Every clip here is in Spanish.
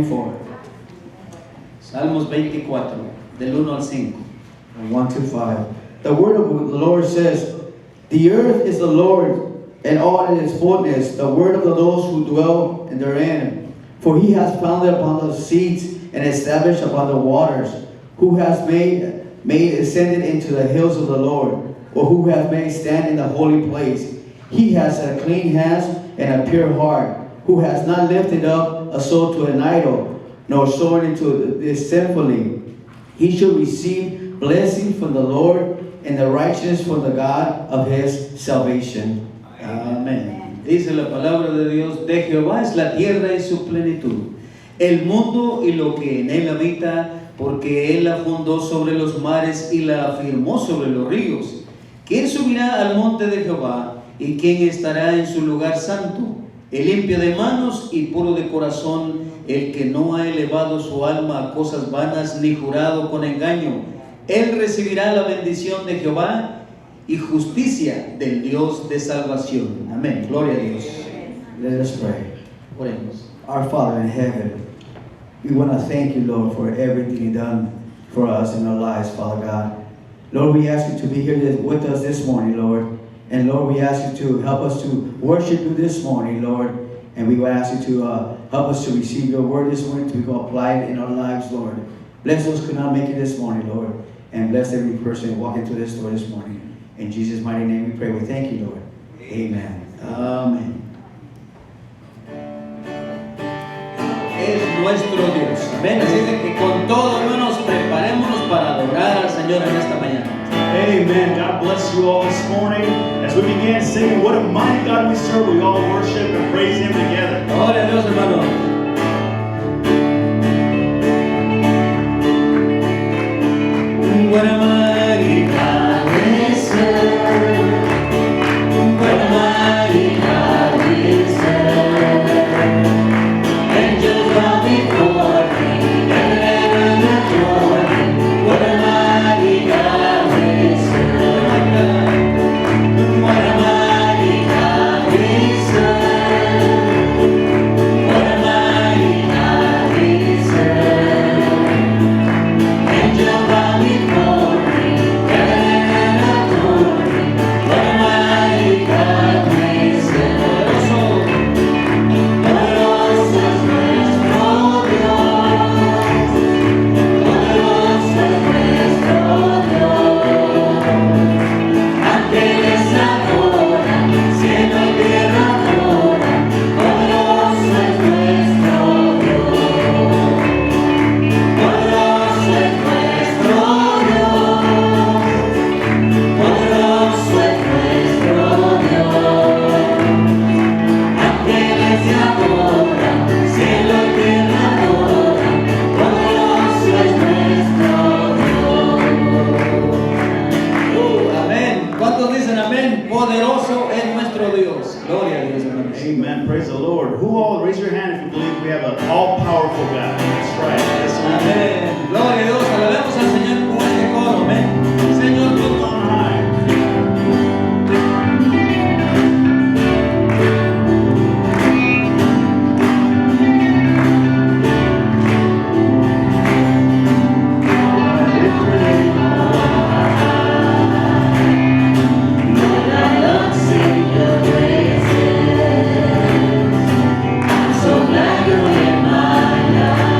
24. Salmos 24, del 1 al 5. 1 to 5. The word of the Lord says, the earth is the Lord and all in its fullness, the word of those who dwell therein. For he has founded upon the seas and established upon the waters. Who has made ascended into the hills of the Lord, or who has made stand in the holy place? He has a clean hands and a pure heart, who has not lifted up a soul to an idol, nor sown into this sinfully. He should receive blessing from the Lord and the righteousness from the God of his salvation. Amén. Dice la palabra de Dios: de Jehová es la tierra y su plenitud, el mundo y lo que en él habita, porque él la fundó sobre los mares y la afirmó sobre los ríos. ¿Quién subirá al monte de Jehová? ¿Y quién estará en su lugar santo? El limpio de manos y puro de corazón, el que no ha elevado su alma a cosas vanas ni jurado con engaño. Él recibirá la bendición de Jehová y justicia del Dios de salvación. Amén. Gloria a Dios. Let us pray. Oremos. Our Father in heaven, we want to thank you, Lord, for everything you've done for us in our lives, Father God. Lord, we ask you to be here with us this morning, Lord. And Lord, we ask you to help us to worship you this morning, Lord. And we will ask you to help us to receive your word this morning, to go apply it in our lives, Lord. Bless those who could not make it this morning, Lord. And bless every person walking through this door this morning. In Jesus' mighty name we pray. We thank you, Lord. Amen. Amén. Es nuestro Dios. Amén. Así de que con todo, hermanos, preparémonos para adorar al Señor en esta mañana. Amen. God bless you all this morning. As we began singing, what a mighty God we serve, we all worship and praise Him together. Gloria a Dios, hermanos. What a mighty God we serve. What a mighty God we serve. Angels bow before Him, heaven adore Him. What a mighty God we serve. What a mighty God we serve. What a mighty God we serve. Angels bow before Him, heaven adore Him. What a mighty God we serve. Poderoso es nuestro Dios. Poderoso es nuestro Dios. Ángeles adoran, cielo y tierra adoran. Poderoso es nuestro Dios. Poderoso es nuestro Dios. Poderoso es nuestro Dios. Ángeles se adoran, cielo y tierra adoran. Poderoso es nuestro Dios. Amén. ¿Cuántos dicen amén? Poderoso es nuestro Dios. Gloria a Dios, hermanos. Amen. Praise the Lord. Who all, raise your hand if you believe we have an all-powerful God. That's right. Yes, Amén. Gloria a Dios. Alabemos al Señor con este coro. Amén. Señor, tú on high. so glad you're in my life.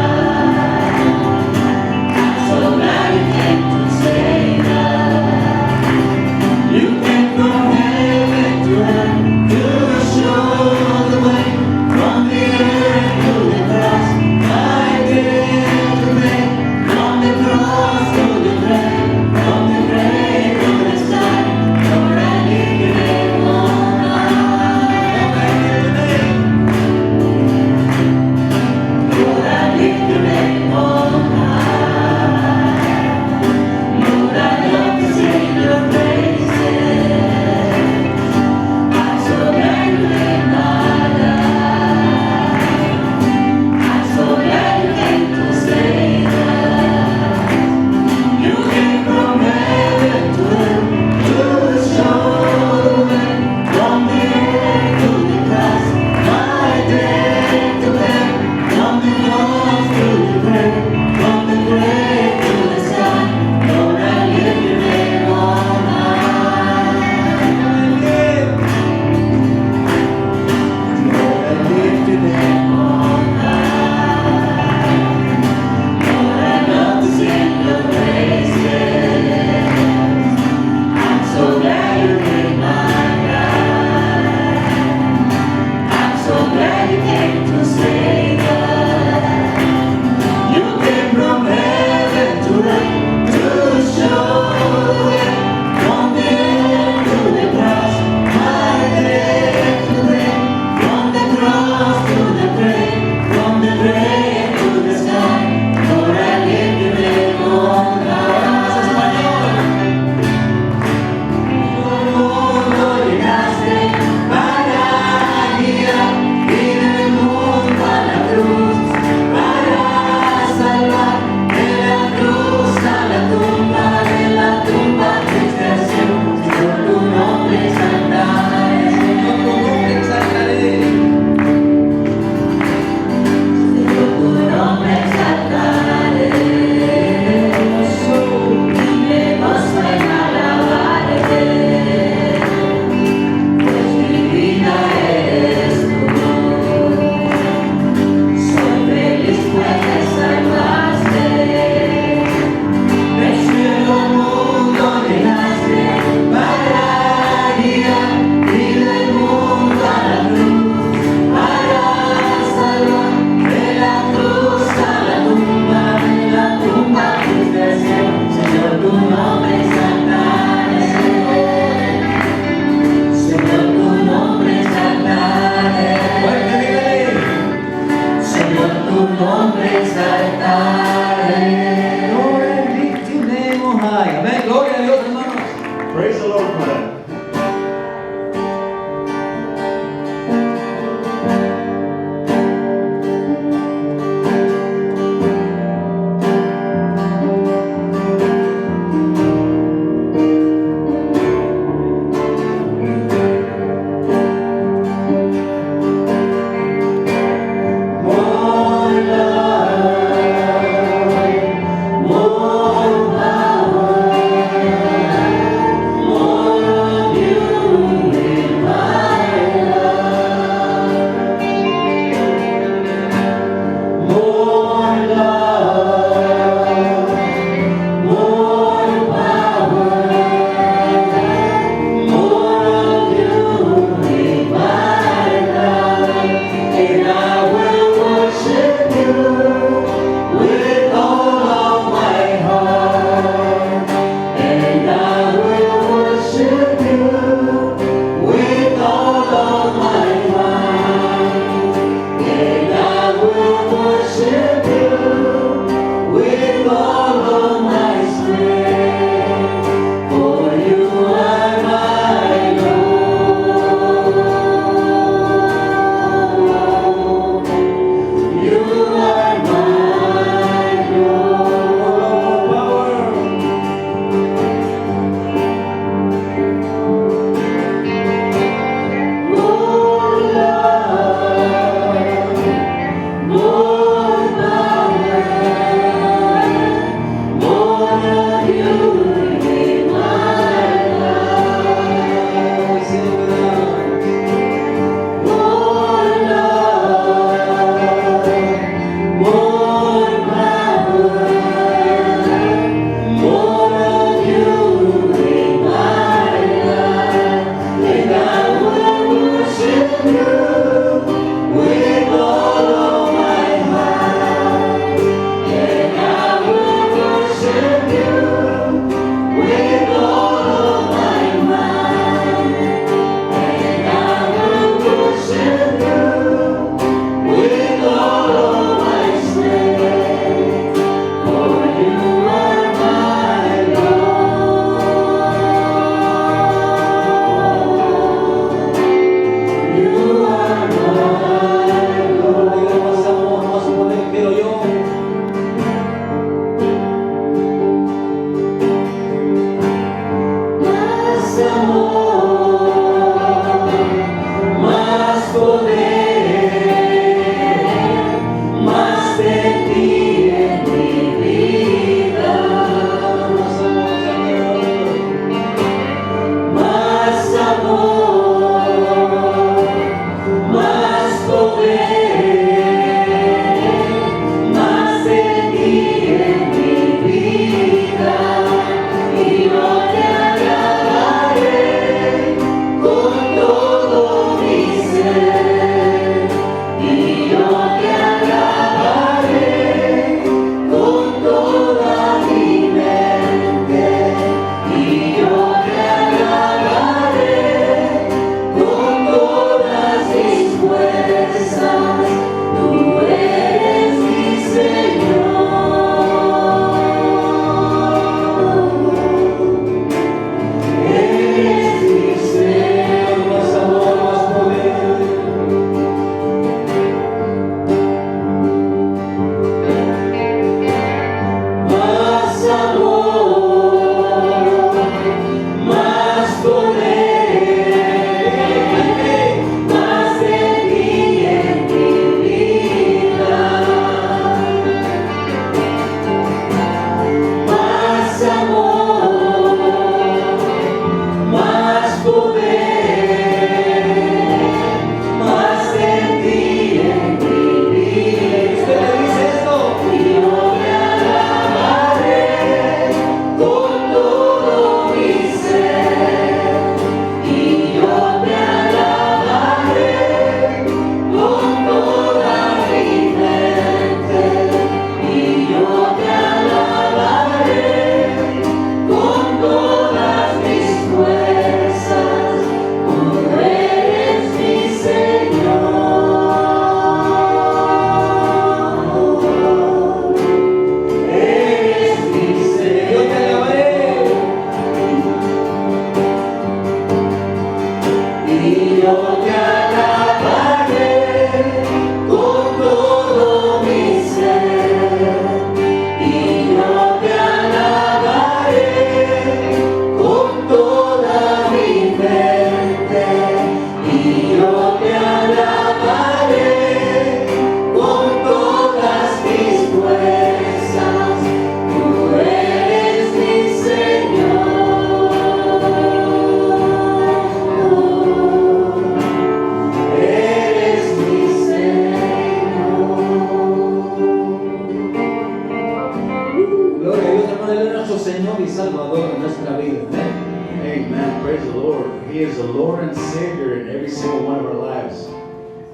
He is the Lord and Savior in every single one of our lives.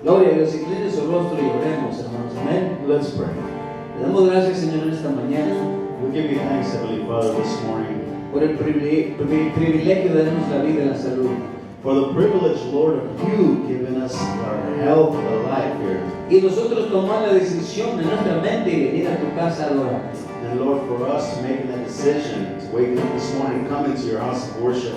Gloria a Dios, incline su rostro y oremos, hermanos. Amén. Let's pray. Le damos gracias, Señor, en esta mañana We give you thanks, Heavenly Father, this morning por el privilegio de darnos la vida y la salud. for the privilege, Lord, of you giving us our health, our life here. Y nosotros tomar la decisión en nuestra mente y venir a tu casa a adorar. And Lord, for us making that decision to wake up this morning, come into your house of worship.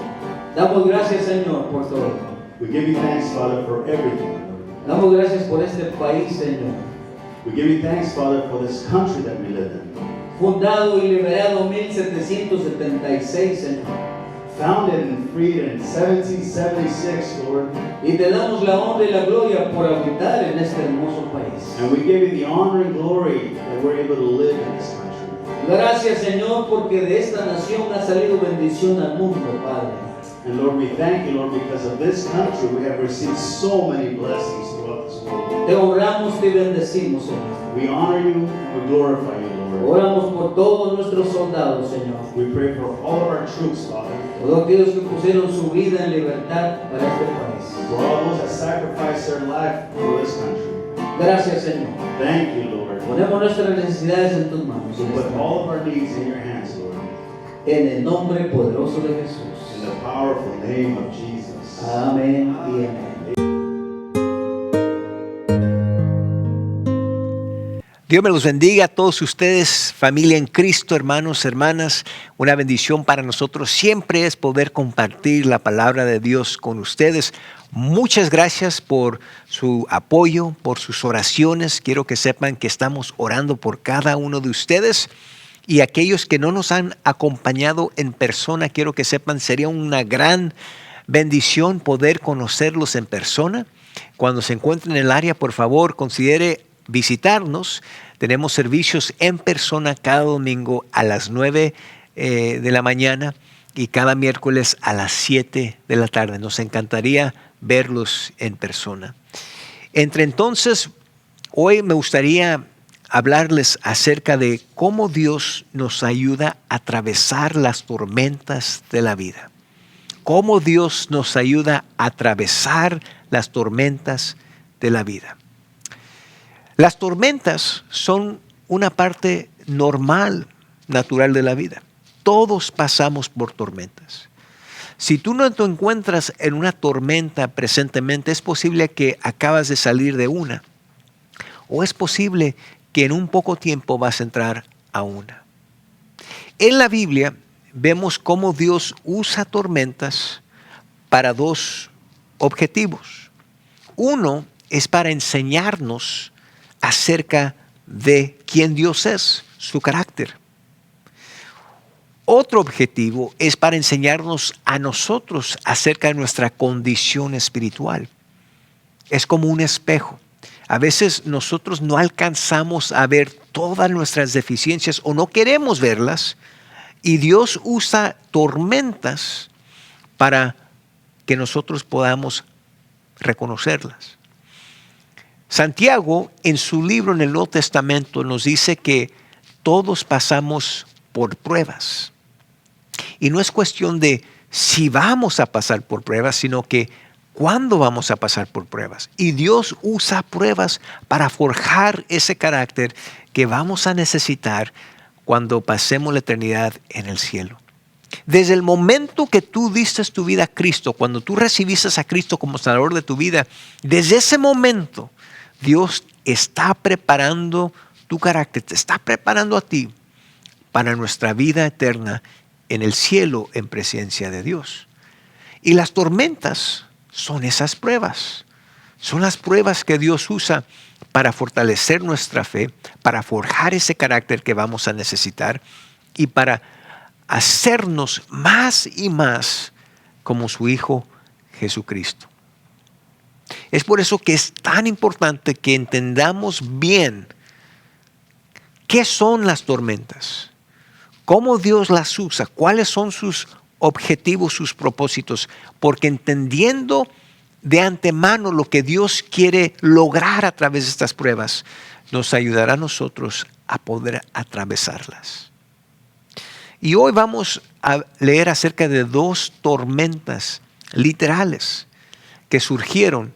Damos gracias, Señor, por todo. We give you thanks, Father, for everything. Damos gracias por este país, Señor. We give you thanks, Father, for this country that we live in. Fundado y liberado 1776, Señor. Founded and freed in 1776, Lord. Y te damos la honra y la gloria por habitar en este hermoso país. And we give you the honor and glory that we're able to live in this country. Gracias, Señor, porque de esta nación ha salido bendición al mundo, Padre. And Lord, we thank you, Lord, because of this country we have received so many blessings throughout this world. Te honramos, te bendecimos, Señor. We honor you, we glorify you, Lord. Oramos por todos nuestros soldados, Señor. We pray for all of our troops, Father. Todos aquellos que pusieron su vida en libertad para este país. For all those that sacrificed their life for this country. Gracias, Señor. Thank you, Lord. Ponemos nuestras necesidades en tus manos. We put all of our needs in your hands, Lord. En el nombre poderoso de Jesús. In the powerful name of Jesus. Amén y amén. Dios me los bendiga a todos ustedes, familia en Cristo, hermanos, hermanas. Una bendición para nosotros siempre es poder compartir la palabra de Dios con ustedes. Muchas gracias por su apoyo, por sus oraciones. Quiero que sepan que estamos orando por cada uno de ustedes. Y aquellos que no nos han acompañado en persona, quiero que sepan, sería una gran bendición poder conocerlos en persona. Cuando se encuentren en el área, por favor, considere visitarnos. Tenemos servicios en persona cada domingo a las 9 de la mañana y cada miércoles a las 7 de la tarde. Nos encantaría verlos en persona. Entonces, hoy me gustaría hablarles acerca de cómo Dios nos ayuda a atravesar las tormentas de la vida. Cómo Dios nos ayuda a atravesar las tormentas de la vida. Las tormentas son una parte normal, natural de la vida. Todos pasamos por tormentas. Si tú no te encuentras en una tormenta presentemente, es posible que acabas de salir de una. O es posible que en un poco tiempo vas a entrar a una. En la Biblia vemos cómo Dios usa tormentas para dos objetivos. Uno es para enseñarnos acerca de quién Dios es, su carácter. Otro objetivo es para enseñarnos a nosotros acerca de nuestra condición espiritual. Es como un espejo. A veces nosotros no alcanzamos a ver todas nuestras deficiencias o no queremos verlas, y Dios usa tormentas para que nosotros podamos reconocerlas. Santiago, en su libro en el Nuevo Testamento, nos dice que todos pasamos por pruebas. Y no es cuestión de si vamos a pasar por pruebas, sino que cuándo vamos a pasar por pruebas. Y Dios usa pruebas para forjar ese carácter que vamos a necesitar cuando pasemos la eternidad en el cielo. Desde el momento que tú diste tu vida a Cristo, cuando tú recibiste a Cristo como Salvador de tu vida, desde ese momento Dios está preparando tu carácter, te está preparando a ti para nuestra vida eterna en el cielo en presencia de Dios. Y las tormentas son esas pruebas. Son las pruebas que Dios usa para fortalecer nuestra fe, para forjar ese carácter que vamos a necesitar y para hacernos más y más como su Hijo Jesucristo. Es por eso que es tan importante que entendamos bien qué son las tormentas, cómo Dios las usa, cuáles son sus objetivos, sus propósitos, porque entendiendo de antemano lo que Dios quiere lograr a través de estas pruebas, nos ayudará a nosotros a poder atravesarlas. Y hoy vamos a leer acerca de dos tormentas literales que surgieron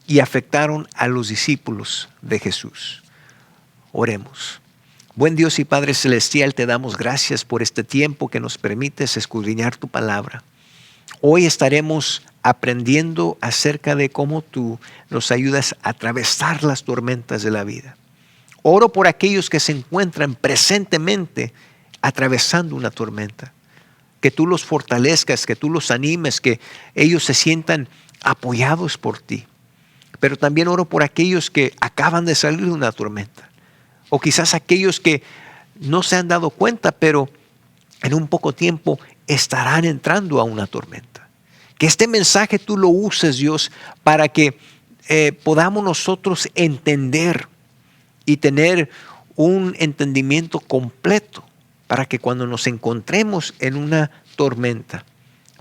y afectaron a los discípulos de Jesús. Oremos. Buen Dios y Padre Celestial, te damos gracias por este tiempo que nos permites escudriñar tu palabra. Hoy estaremos aprendiendo acerca de cómo tú nos ayudas a atravesar las tormentas de la vida. Oro por aquellos que se encuentran presentemente atravesando una tormenta. Que tú los fortalezcas, que tú los animes, que ellos se sientan apoyados por ti. Pero también oro por aquellos que acaban de salir de una tormenta. O quizás aquellos que no se han dado cuenta, pero en un poco tiempo estarán entrando a una tormenta. Que este mensaje tú lo uses, Dios, para que podamos nosotros entender y tener un entendimiento completo, para que cuando nos encontremos en una tormenta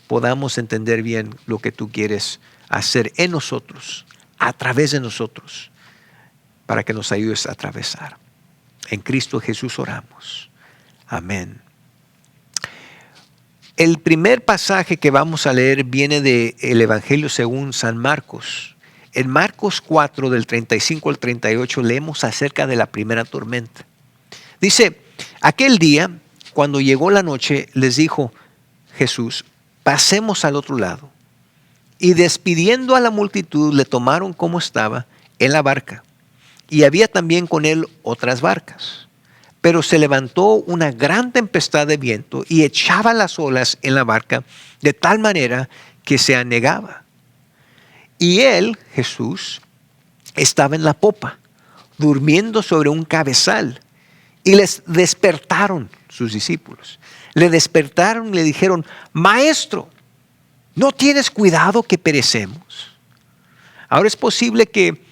podamos entender bien lo que tú quieres hacer en nosotros, a través de nosotros, para que nos ayudes a atravesar. En Cristo Jesús oramos. Amén. El primer pasaje que vamos a leer viene del Evangelio según San Marcos. En Marcos 4, del 35 al 38, leemos acerca de la primera tormenta. Dice, aquel día, cuando llegó la noche, les dijo Jesús, pasemos al otro lado. Y despidiendo a la multitud, le tomaron como estaba en la barca. Y había también con él otras barcas. Pero se levantó una gran tempestad de viento y echaba las olas en la barca de tal manera que se anegaba. Y él, Jesús, estaba en la popa, durmiendo sobre un cabezal. Y les despertaron sus discípulos. Le despertaron y le dijeron, Maestro, ¿no tienes cuidado que perecemos? Ahora es posible que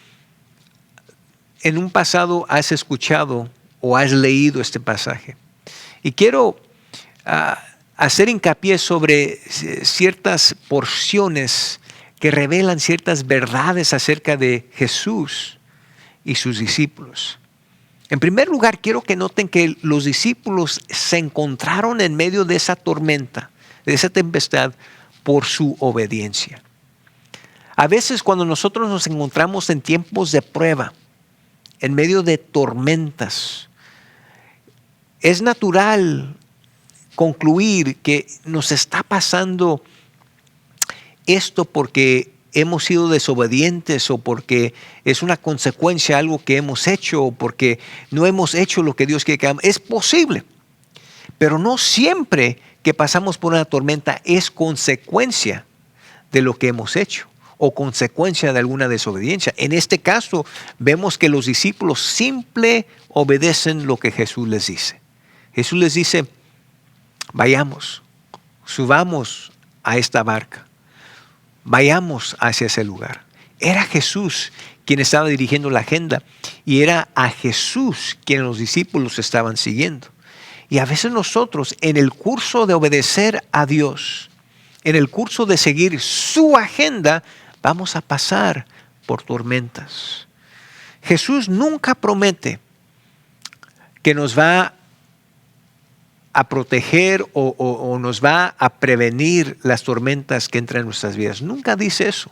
en un pasado has escuchado o has leído este pasaje. Y quiero hacer hincapié sobre ciertas porciones que revelan ciertas verdades acerca de Jesús y sus discípulos. En primer lugar, quiero que noten que los discípulos se encontraron en medio de esa tormenta, de esa tempestad, por su obediencia. A veces cuando nosotros nos encontramos en tiempos de prueba, en medio de tormentas, es natural concluir que nos está pasando esto porque hemos sido desobedientes o porque es una consecuencia de algo que hemos hecho o porque no hemos hecho lo que Dios quiere que hagamos. Es posible, pero no siempre que pasamos por una tormenta es consecuencia de lo que hemos hecho o consecuencia de alguna desobediencia. En este caso vemos que los discípulos simple obedecen lo que Jesús les dice. Jesús les dice, vayamos, subamos a esta barca, vayamos hacia ese lugar. Era Jesús quien estaba dirigiendo la agenda y era a Jesús quien los discípulos estaban siguiendo. Y a veces nosotros en el curso de obedecer a Dios, en el curso de seguir su agenda, vamos a pasar por tormentas. Jesús nunca promete que nos va a proteger o nos va a prevenir las tormentas que entran en nuestras vidas. Nunca dice eso.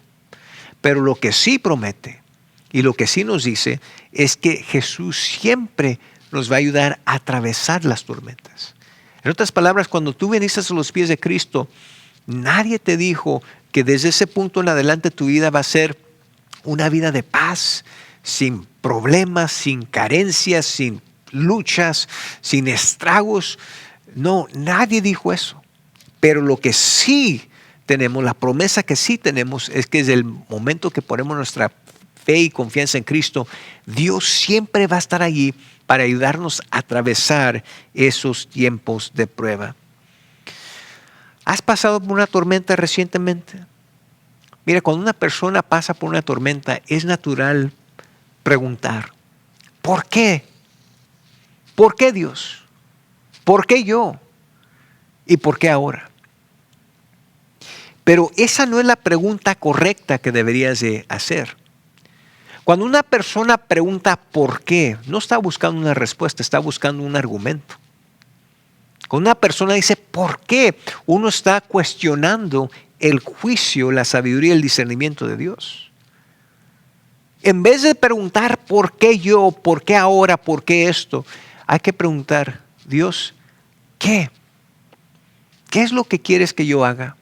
Pero lo que sí promete y lo que sí nos dice es que Jesús siempre nos va a ayudar a atravesar las tormentas. En otras palabras, cuando tú viniste a los pies de Cristo, nadie te dijo que desde ese punto en adelante tu vida va a ser una vida de paz, sin problemas, sin carencias, sin luchas, sin estragos. No, nadie dijo eso. Pero lo que sí tenemos, la promesa que sí tenemos es que desde el momento que ponemos nuestra fe y confianza en Cristo, Dios siempre va a estar allí para ayudarnos a atravesar esos tiempos de prueba. ¿Has pasado por una tormenta recientemente? Mira, cuando una persona pasa por una tormenta, es natural preguntar, ¿por qué? ¿Por qué Dios? ¿Por qué yo? ¿Y por qué ahora? Pero esa no es la pregunta correcta que deberías de hacer. Cuando una persona pregunta por qué, no está buscando una respuesta, está buscando un argumento. Cuando una persona dice ¿por qué?, uno está cuestionando el juicio, la sabiduría y el discernimiento de Dios. En vez de preguntar ¿por qué yo?, ¿por qué ahora?, ¿por qué esto?, hay que preguntar, Dios, ¿qué? ¿Qué es lo que quieres que yo haga?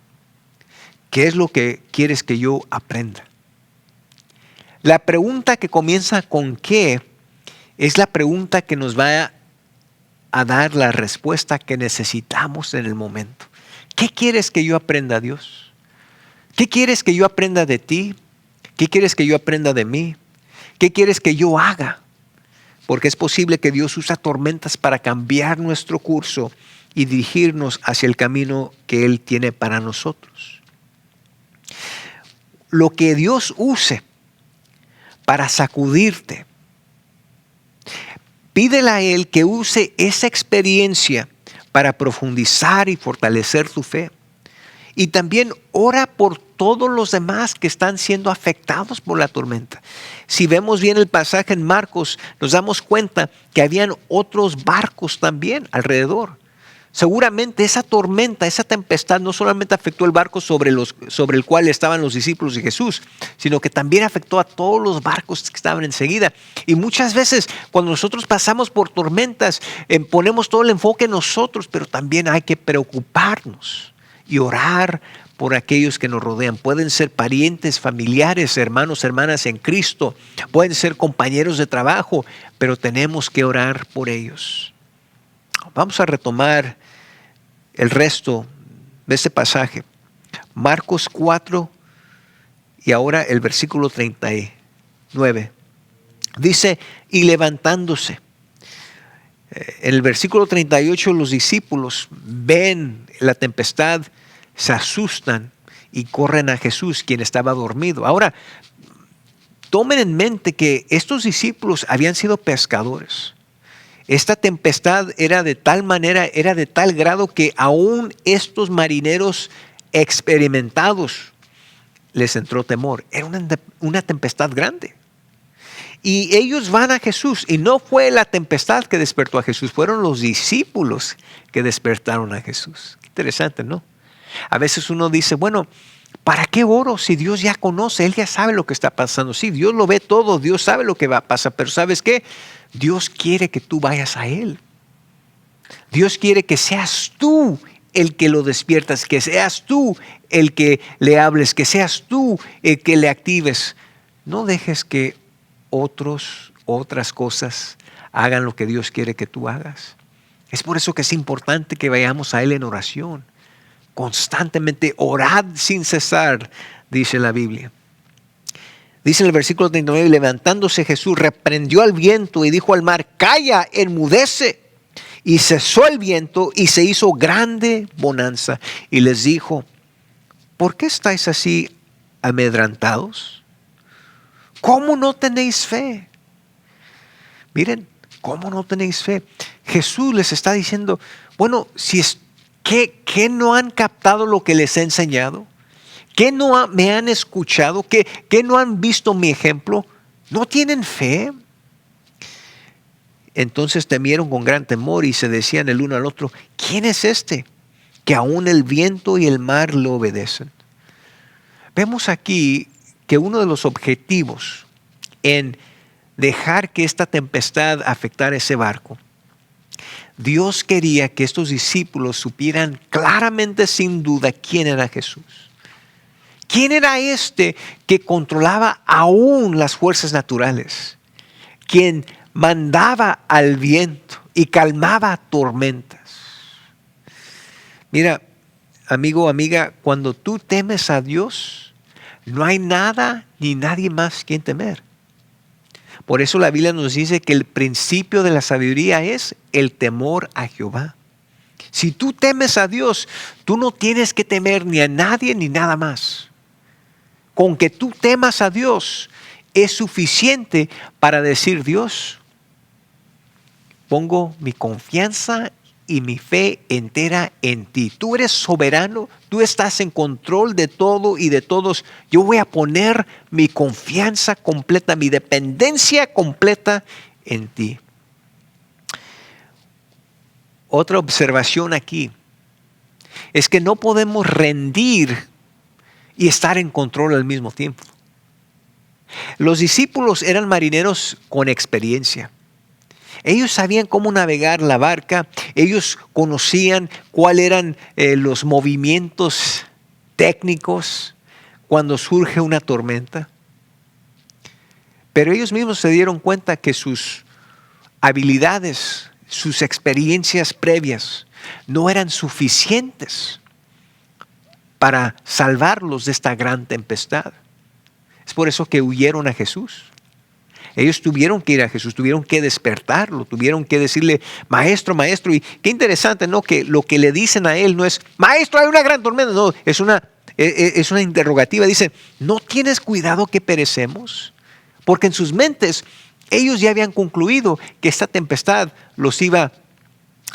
¿Qué es lo que quieres que yo aprenda? La pregunta que comienza con ¿qué? Es la pregunta que nos va a dar la respuesta que necesitamos en el momento. ¿Qué quieres que yo aprenda, Dios? ¿Qué quieres que yo aprenda de ti? ¿Qué quieres que yo aprenda de mí? ¿Qué quieres que yo haga? Porque es posible que Dios usa tormentas para cambiar nuestro curso y dirigirnos hacia el camino que Él tiene para nosotros. Lo que Dios use para sacudirte, pídele a Él que use esa experiencia para profundizar y fortalecer tu fe. Y también ora por todos los demás que están siendo afectados por la tormenta. Si vemos bien el pasaje en Marcos, nos damos cuenta que habían otros barcos también alrededor. Seguramente esa tormenta, esa tempestad no solamente afectó el barco sobre el cual estaban los discípulos de Jesús, sino que también afectó a todos los barcos que estaban enseguida. Y muchas veces cuando nosotros pasamos por tormentas, ponemos todo el enfoque en nosotros, pero también hay que preocuparnos y orar por aquellos que nos rodean. Pueden ser parientes, familiares, hermanos, hermanas en Cristo, pueden ser compañeros de trabajo, pero tenemos que orar por ellos. Vamos a retomar el resto de este pasaje. Marcos 4 y ahora el versículo 39. Dice, y levantándose, En el versículo 38 los discípulos ven la tempestad, se asustan y corren a Jesús, quien estaba dormido. Ahora, tomen en mente que estos discípulos habían sido pescadores. Esta tempestad era de tal manera, era de tal grado que aún estos marineros experimentados les entró temor. Era una tempestad grande. Y ellos van a Jesús, y no fue la tempestad que despertó a Jesús, fueron los discípulos que despertaron a Jesús. Qué interesante, ¿no? A veces uno dice, bueno, ¿para qué oro si Dios ya conoce? Él ya sabe lo que está pasando. Sí, Dios lo ve todo, Dios sabe lo que va a pasar, pero ¿sabes qué? Dios quiere que tú vayas a Él. Dios quiere que seas tú el que lo despiertas, que seas tú el que le hables, que seas tú el que le actives. No dejes que otras cosas hagan lo que Dios quiere que tú hagas. Es por eso que es importante que vayamos a Él en oración. Constantemente orad sin cesar, dice la Biblia. Dice en el versículo 39, levantándose Jesús, reprendió al viento y dijo al mar, calla, enmudece. Y cesó el viento y se hizo grande bonanza. Y les dijo, ¿por qué estáis así amedrantados? ¿Cómo no tenéis fe? Miren, ¿cómo no tenéis fe? Jesús les está diciendo, bueno, ¿qué no han captado lo que les he enseñado? ¿Qué no me han escuchado? ¿Qué no han visto mi ejemplo? ¿No tienen fe? Entonces temieron con gran temor y se decían el uno al otro, ¿quién es este que aún el viento y el mar lo obedecen? Vemos aquí que uno de los objetivos en dejar que esta tempestad afectara ese barco, Dios quería que estos discípulos supieran claramente, sin duda, quién era Jesús. ¿Quién era este que controlaba aún las fuerzas naturales? Quien mandaba al viento y calmaba tormentas. Mira, amigo, amiga, cuando tú temes a Dios, no hay nada ni nadie más quien temer. Por eso la Biblia nos dice que el principio de la sabiduría es el temor a Jehová. Si tú temes a Dios, tú no tienes que temer ni a nadie ni nada más. Con que tú temas a Dios es suficiente para decir, Dios, pongo mi confianza y mi fe entera en ti. Tú eres soberano, tú estás en control de todo y de todos. Yo voy a poner mi confianza completa, mi dependencia completa en ti. Otra observación aquí es que no podemos rendir y estar en control al mismo tiempo. Los discípulos eran marineros con experiencia. Ellos sabían cómo navegar la barca, ellos conocían cuáles eran los movimientos técnicos cuando surge una tormenta. Pero ellos mismos se dieron cuenta que sus habilidades, sus experiencias previas no eran suficientes para salvarlos de esta gran tempestad. Es por eso que huyeron a Jesús. Ellos tuvieron que ir a Jesús, tuvieron que despertarlo, tuvieron que decirle, maestro, maestro. Y qué interesante, ¿no? Que lo que le dicen a él no es, maestro, hay una gran tormenta. No, es una interrogativa. Dice, ¿no tienes cuidado que perecemos? Porque en sus mentes ellos ya habían concluido que esta tempestad los iba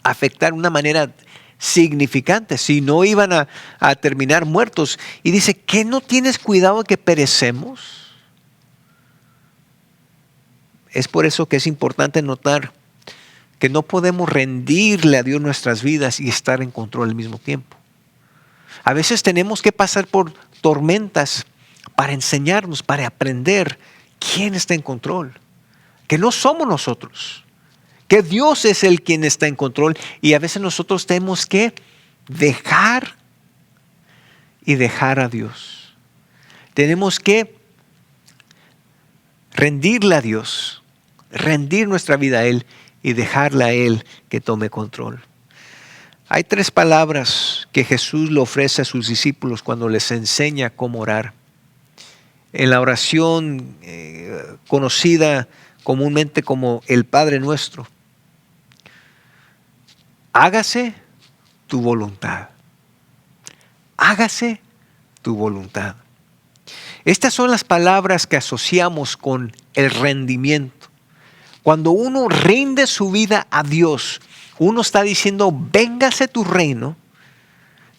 a afectar de una manera significante, si no iban a terminar muertos. Y dice, ¿qué no tienes cuidado que perecemos? Es por eso que es importante notar que no podemos rendirle a Dios nuestras vidas y estar en control al mismo tiempo. A veces tenemos que pasar por tormentas para enseñarnos, para aprender quién está en control. Que no somos nosotros, que Dios es el quien está en control, y a veces nosotros tenemos que dejar a Dios. Tenemos que rendirle a Dios, rendir nuestra vida a Él y dejarle a Él que tome control. Hay 3 palabras que Jesús le ofrece a sus discípulos cuando les enseña cómo orar. En la oración conocida comúnmente como el Padre Nuestro, hágase tu voluntad. Hágase tu voluntad. Estas son las palabras que asociamos con el rendimiento. Cuando uno rinde su vida a Dios, uno está diciendo, véngase tu reino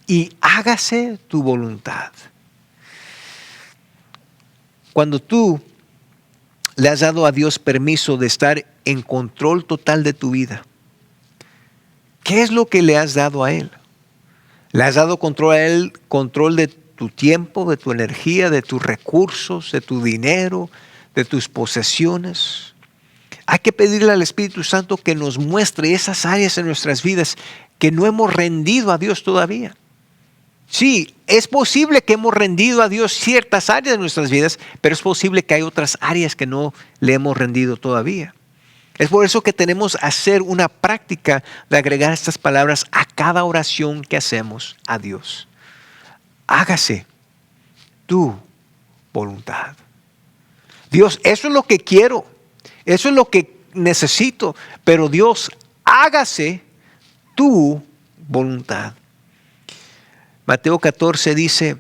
y hágase tu voluntad. Cuando tú le has dado a Dios permiso de estar en control total de tu vida, ¿qué es lo que le has dado a Él? Le has dado control a Él, control de tu tiempo, de tu energía, de tus recursos, de tu dinero, de tus posesiones. Hay que pedirle al Espíritu Santo que nos muestre esas áreas en nuestras vidas que no hemos rendido a Dios todavía. Sí, es posible que hemos rendido a Dios ciertas áreas de nuestras vidas, pero es posible que hay otras áreas que no le hemos rendido todavía. Es por eso que tenemos que hacer una práctica de agregar estas palabras a cada oración que hacemos a Dios. Hágase tu voluntad. Dios, eso es lo que quiero, eso es lo que necesito, pero Dios, hágase tu voluntad. Mateo 14 dice,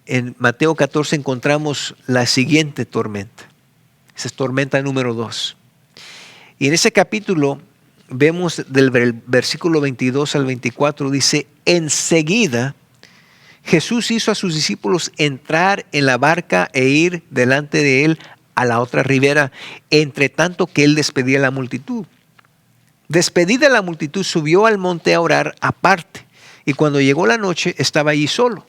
en Mateo 14 encontramos la siguiente tormenta. Esa es tormenta número 2. Y en ese capítulo vemos del versículo 22 al 24, dice, enseguida Jesús hizo a sus discípulos entrar en la barca e ir delante de él a la otra ribera, entre tanto que él despedía a la multitud. Despedida la multitud, subió al monte a orar aparte, y cuando llegó la noche estaba allí solo.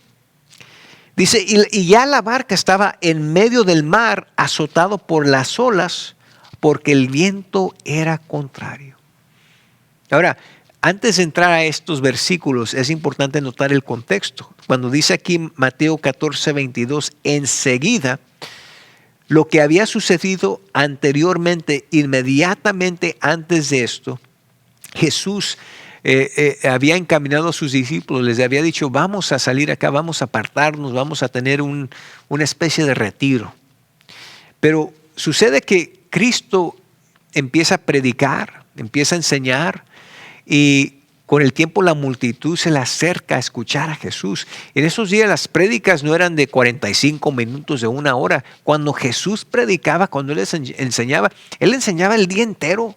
Dice, y ya la barca estaba en medio del mar, azotado por las olas, porque el viento era contrario. Ahora, antes de entrar a estos versículos, es importante notar el contexto. Cuando dice aquí Mateo 14, 22, enseguida, lo que había sucedido anteriormente, inmediatamente antes de esto, Jesús había encaminado a sus discípulos, les había dicho, vamos a salir acá, vamos a apartarnos, vamos a tener una especie de retiro. Pero sucede que Cristo empieza a predicar, empieza a enseñar, y con el tiempo la multitud se le acerca a escuchar a Jesús. En esos días las prédicas no eran de 45 minutos, de 1 hora. Cuando Jesús predicaba, cuando Él enseñaba el día entero.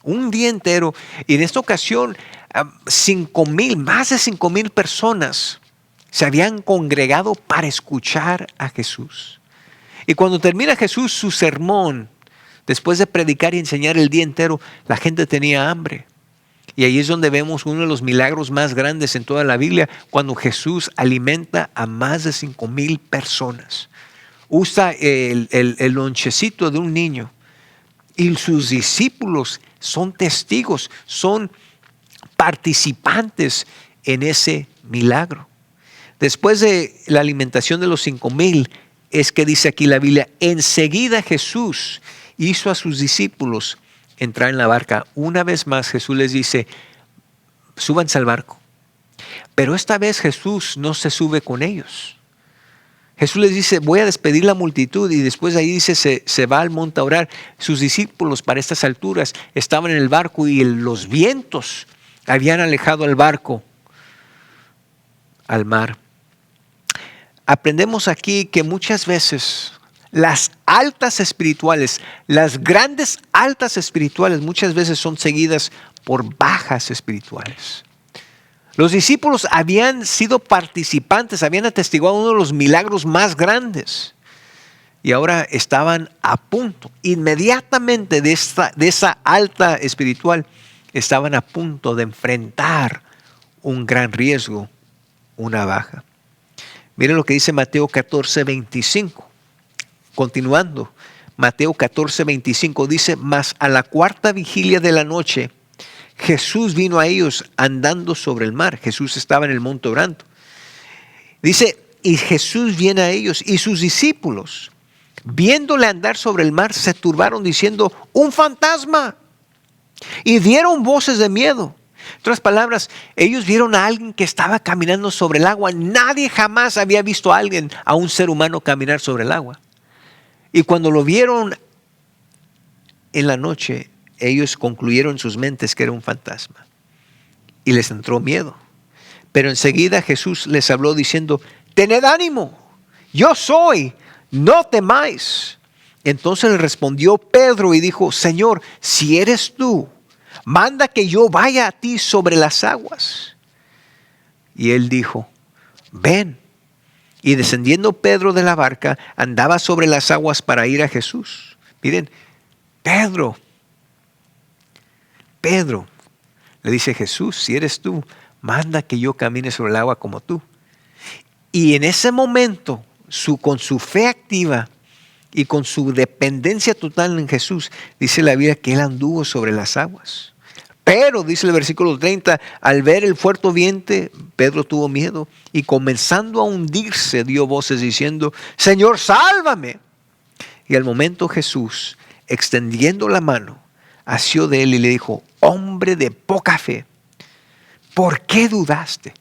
Un día entero. Y en esta ocasión, más de 5,000 personas se habían congregado para escuchar a Jesús. Y cuando termina Jesús su sermón, después de predicar y enseñar el día entero, la gente tenía hambre. Y ahí es donde vemos uno de los milagros más grandes en toda la Biblia, cuando Jesús alimenta a más de 5,000 personas. Usa el lonchecito de un niño. Y sus discípulos son testigos, son participantes en ese milagro. Después de la alimentación de los 5,000, es que dice aquí la Biblia, enseguida Jesús hizo a sus discípulos entrar en la barca. Una vez más Jesús les dice, súbanse al barco. Pero esta vez Jesús no se sube con ellos. Jesús les dice, voy a despedir la multitud, y después ahí dice, se va al monte a orar. Sus discípulos para estas alturas estaban en el barco y los vientos habían alejado al barco al mar. Aprendemos aquí que muchas veces las altas espirituales, las grandes altas espirituales, muchas veces son seguidas por bajas espirituales. Los discípulos habían sido participantes, habían atestiguado uno de los milagros más grandes, y ahora estaban a punto, inmediatamente de esa alta espiritual, estaban a punto de enfrentar un gran riesgo, una baja. Miren lo que dice Mateo 14, 25. Continuando, Mateo 14, 25 dice, mas a la 4ª vigilia de la noche, Jesús vino a ellos andando sobre el mar. Jesús estaba en el monte orando. Dice, y Jesús viene a ellos, y sus discípulos, viéndole andar sobre el mar, se turbaron diciendo, un fantasma. Y dieron voces de miedo. En otras palabras, ellos vieron a alguien que estaba caminando sobre el agua. Nadie jamás había visto a un ser humano caminar sobre el agua. Y cuando lo vieron en la noche, ellos concluyeron en sus mentes que era un fantasma y les entró miedo. Pero enseguida Jesús les habló diciendo: tened ánimo, yo soy, no temáis. Entonces le respondió Pedro y dijo: Señor, si eres tú, manda que yo vaya a ti sobre las aguas. Y él dijo: ven. Y descendiendo Pedro de la barca, andaba sobre las aguas para ir a Jesús. Miren, Pedro, le dice: Jesús, si eres tú, manda que yo camine sobre el agua como tú. Y en ese momento, con su fe activa y con su dependencia total en Jesús, dice la Biblia que él anduvo sobre las aguas. Pero, dice el versículo 30, al ver el fuerte viento, Pedro tuvo miedo y comenzando a hundirse dio voces diciendo: Señor, sálvame. Y al momento Jesús, extendiendo la mano, asió de él y le dijo: hombre de poca fe, ¿por qué dudaste?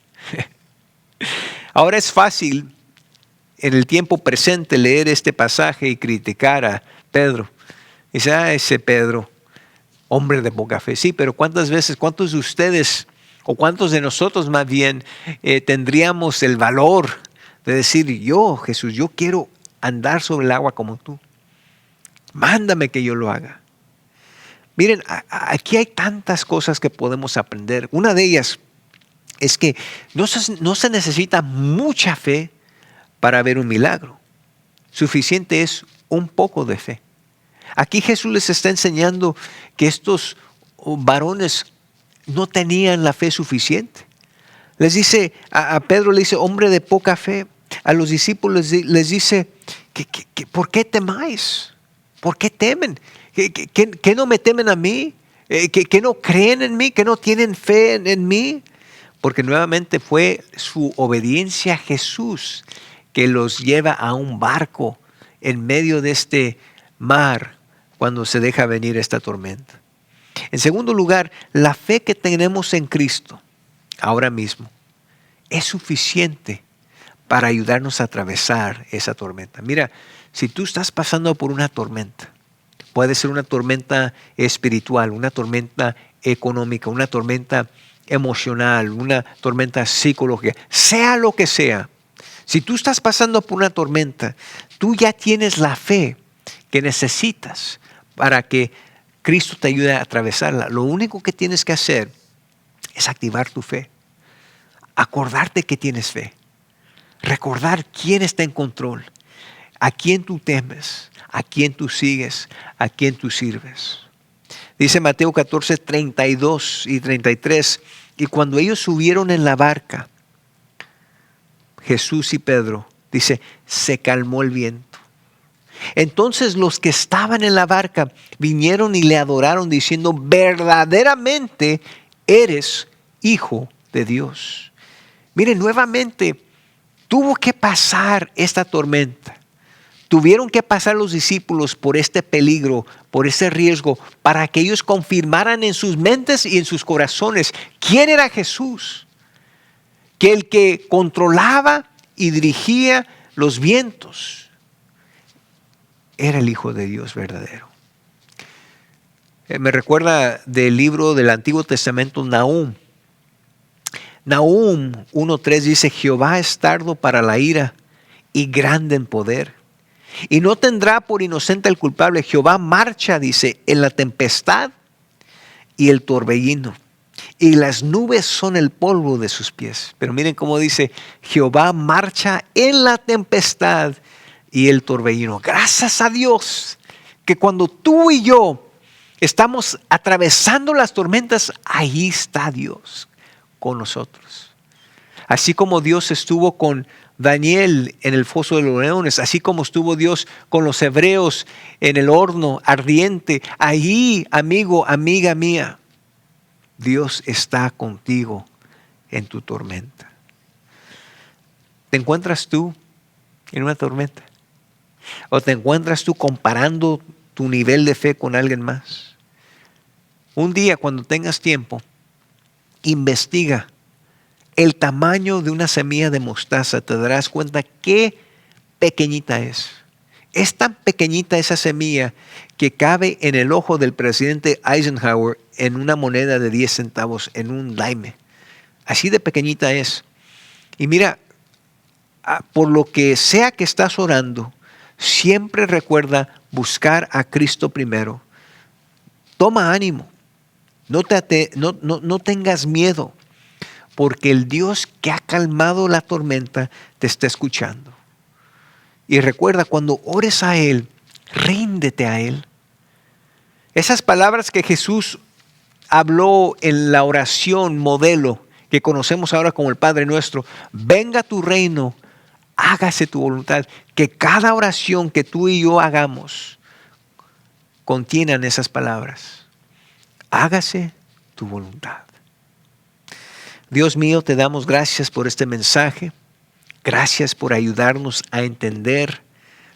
Ahora es fácil en el tiempo presente leer este pasaje y criticar a Pedro. Dice: ese Pedro, hombre de poca fe. Sí, pero ¿cuántas veces, cuántos de ustedes o cuántos de nosotros más bien tendríamos el valor de decir: yo, Jesús, yo quiero andar sobre el agua como tú? Mándame que yo lo haga. Miren, aquí hay tantas cosas que podemos aprender. Una de ellas es que no se necesita mucha fe para ver un milagro. Suficiente es un poco de fe. Aquí Jesús les está enseñando que estos varones no tenían la fe suficiente. Les dice, a Pedro le dice: hombre de poca fe. A los discípulos les dice: ¿por qué temáis? ¿Por qué temen? ¿Que no me temen a mí? ¿Que no creen en mí? ¿Que no tienen fe en mí? Porque nuevamente fue su obediencia a Jesús que los lleva a un barco en medio de este mar cuando se deja venir esta tormenta. En segundo lugar, la fe que tenemos en Cristo ahora mismo es suficiente para ayudarnos a atravesar esa tormenta. Mira, si tú estás pasando por una tormenta, puede ser una tormenta espiritual, una tormenta económica, una tormenta emocional, una tormenta psicológica, sea lo que sea. Si tú estás pasando por una tormenta, tú ya tienes la fe que necesitas para que Cristo te ayude a atravesarla. Lo único que tienes que hacer es activar tu fe. Acordarte que tienes fe. Recordar quién está en control. A quién tú temes. A quién tú sigues. A quién tú sirves. Dice Mateo 14, 32 y 33. Y cuando ellos subieron en la barca, Jesús y Pedro, dice, se calmó el viento. Entonces los que estaban en la barca vinieron y le adoraron diciendo: verdaderamente eres Hijo de Dios. Miren, nuevamente tuvo que pasar esta tormenta. Tuvieron que pasar los discípulos por este peligro, por ese riesgo, para que ellos confirmaran en sus mentes y en sus corazones quién era Jesús. Que el que controlaba y dirigía los vientos era el Hijo de Dios verdadero. Me recuerda del libro del Antiguo Testamento, Nahum. Nahum 1:3 dice: Jehová es tardo para la ira y grande en poder, y no tendrá por inocente al culpable. Jehová marcha, dice, en la tempestad y el torbellino, y las nubes son el polvo de sus pies. Pero miren cómo dice: Jehová marcha en la tempestad y el torbellino. Gracias a Dios que cuando tú y yo estamos atravesando las tormentas, ahí está Dios con nosotros. Así como Dios estuvo con Daniel en el foso de los leones, así como estuvo Dios con los hebreos en el horno ardiente, ahí, amigo, amiga mía, Dios está contigo en tu tormenta. ¿Te encuentras tú en una tormenta? ¿O te encuentras tú comparando tu nivel de fe con alguien más? Un día, cuando tengas tiempo, investiga el tamaño de una semilla de mostaza. Te darás cuenta qué pequeñita es. Es tan pequeñita esa semilla que cabe en el ojo del presidente Eisenhower en una moneda de 10 centavos, en un dime. Así de pequeñita es. Y mira, por lo que sea que estás orando, siempre recuerda buscar a Cristo primero. Toma ánimo. No tengas miedo, porque el Dios que ha calmado la tormenta te está escuchando. Y recuerda, cuando ores a Él, ríndete a Él. Esas palabras que Jesús habló en la oración modelo que conocemos ahora como el Padre Nuestro: venga tu reino, hágase tu voluntad. Que cada oración que tú y yo hagamos contienen esas palabras. Hágase tu voluntad. Dios mío, te damos gracias por este mensaje. Gracias por ayudarnos a entender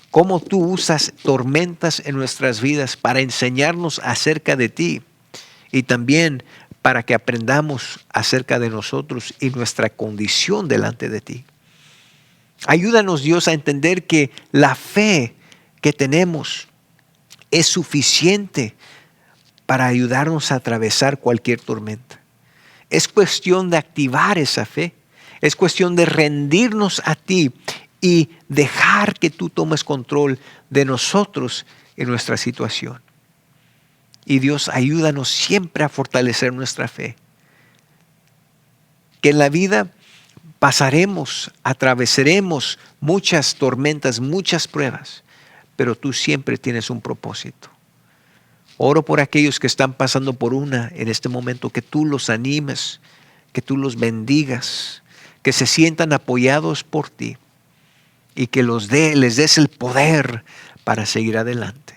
cómo tú usas tormentas en nuestras vidas para enseñarnos acerca de ti y también para que aprendamos acerca de nosotros y nuestra condición delante de ti. Ayúdanos, Dios, a entender que la fe que tenemos es suficiente para ayudarnos a atravesar cualquier tormenta. Es cuestión de activar esa fe. Es cuestión de rendirnos a ti y dejar que tú tomes control de nosotros en nuestra situación. Y Dios, ayúdanos siempre a fortalecer nuestra fe. Que en la vida atravesaremos muchas tormentas, muchas pruebas, pero tú siempre tienes un propósito. Oro por aquellos que están pasando por una en este momento, que tú los animes, que tú los bendigas, que se sientan apoyados por ti y que les des el poder para seguir adelante.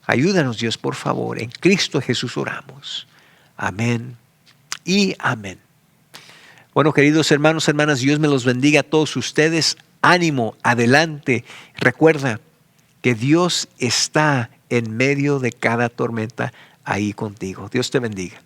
Ayúdanos, Dios, por favor. En Cristo Jesús oramos. Amén y amén. Bueno, queridos hermanos, hermanas, Dios me los bendiga a todos ustedes. Ánimo, adelante. Recuerda que Dios está en medio de cada tormenta ahí contigo. Dios te bendiga.